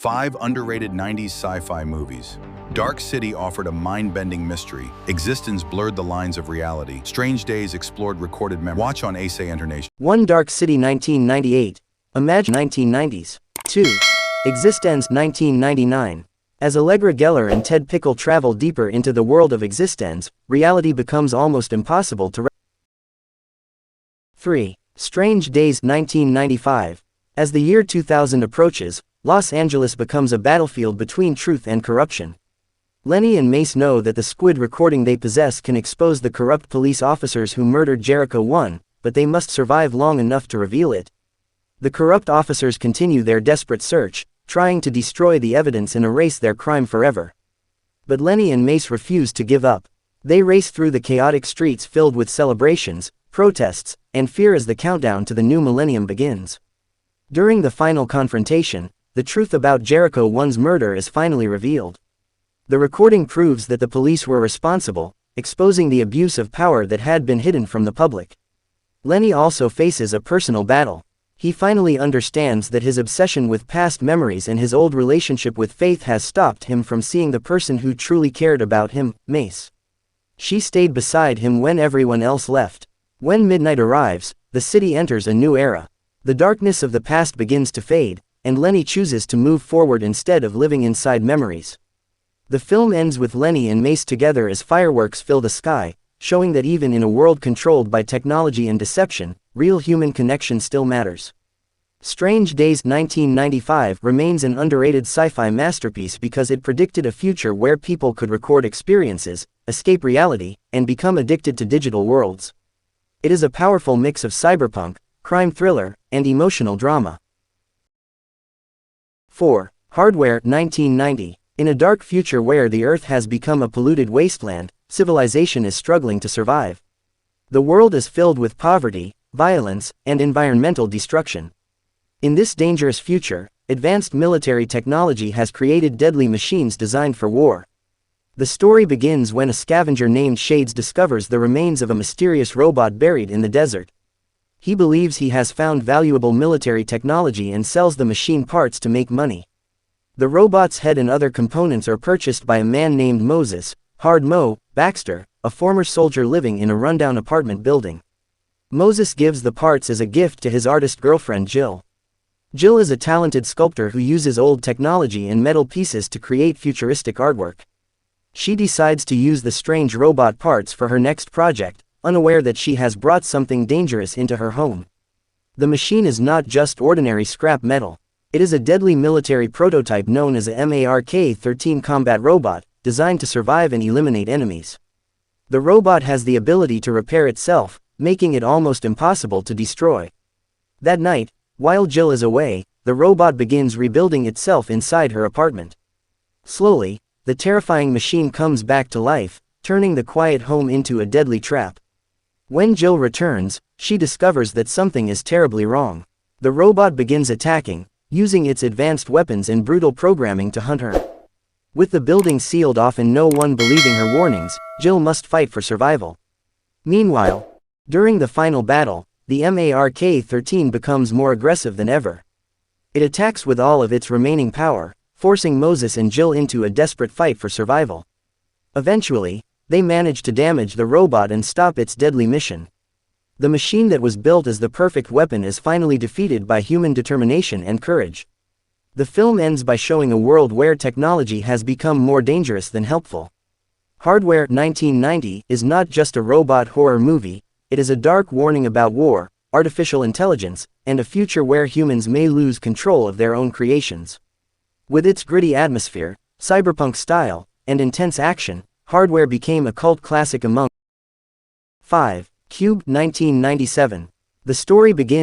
5 underrated 90s sci-fi movies. Dark City offered a mind-bending mystery. eXistenZ blurred the lines of reality. Strange Days explored recorded memory. Watch on Ace International. 1. Dark City 1998. Imagine 1990s. 2. eXistenZ 1999. As Allegra Geller and Ted Pickle travel deeper into the world of eXistenZ, reality becomes almost impossible to 3. Strange Days 1995. As the year 2000 approaches, Los Angeles becomes a battlefield between truth and corruption. Lenny and Mace know that the squid recording they possess can expose the corrupt police officers who murdered Jericho 1, but they must survive long enough to reveal it. The corrupt officers continue their desperate search, trying to destroy the evidence and erase their crime forever. But Lenny and Mace refuse to give up. They race through the chaotic streets filled with celebrations, protests, and fear as the countdown to the new millennium begins. During the final confrontation, the truth about Jericho 1's murder is finally revealed. The recording proves that the police were responsible, exposing the abuse of power that had been hidden from the public. Lenny also faces a personal battle. He finally understands that his obsession with past memories and his old relationship with Faith has stopped him from seeing the person who truly cared about him, Mace. She stayed beside him when everyone else left. When midnight arrives, the city enters a new era. The darkness of the past begins to fade, and Lenny chooses to move forward instead of living inside memories. The film ends with Lenny and Mace together as fireworks fill the sky, showing that even in a world controlled by technology and deception, real human connection still matters. Strange Days 1995 remains an underrated sci-fi masterpiece because it predicted a future where people could record experiences, escape reality, and become addicted to digital worlds. It is a powerful mix of cyberpunk, crime thriller, and emotional drama. 4. Hardware 1990. In a dark future where the Earth has become a polluted wasteland, civilization is struggling to survive. The world is filled with poverty, violence, and environmental destruction. In this dangerous future, advanced military technology has created deadly machines designed for war. The story begins when a scavenger named Shades discovers the remains of a mysterious robot buried in the desert. He believes he has found valuable military technology and sells the machine parts to make money. The robot's head and other components are purchased by a man named Moses, Hard Mo, Baxter, a former soldier living in a rundown apartment building. Moses gives the parts as a gift to his artist girlfriend Jill. Jill is a talented sculptor who uses old technology and metal pieces to create futuristic artwork. She decides to use the strange robot parts for her next project, unaware that she has brought something dangerous into her home. The machine is not just ordinary scrap metal. It is a deadly military prototype known as a Mark-13 combat robot, designed to survive and eliminate enemies. The robot has the ability to repair itself, making it almost impossible to destroy. That night, while Jill is away, the robot begins rebuilding itself inside her apartment. Slowly, the terrifying machine comes back to life, turning the quiet home into a deadly trap. When Jill returns, she discovers that something is terribly wrong. The robot begins attacking, using its advanced weapons and brutal programming to hunt her. With the building sealed off and no one believing her warnings, Jill must fight for survival. Meanwhile, during the final battle, the Mark-13 becomes more aggressive than ever. It attacks with all of its remaining power, forcing Moses and Jill into a desperate fight for survival. Eventually, they manage to damage the robot and stop its deadly mission. The machine that was built as the perfect weapon is finally defeated by human determination and courage. The film ends by showing a world where technology has become more dangerous than helpful. Hardware 1990 is not just a robot horror movie, it is a dark warning about war, artificial intelligence, and a future where humans may lose control of their own creations. With its gritty atmosphere, cyberpunk style, and intense action, Hardware became a cult classic among 5. Cube 1997. The story begins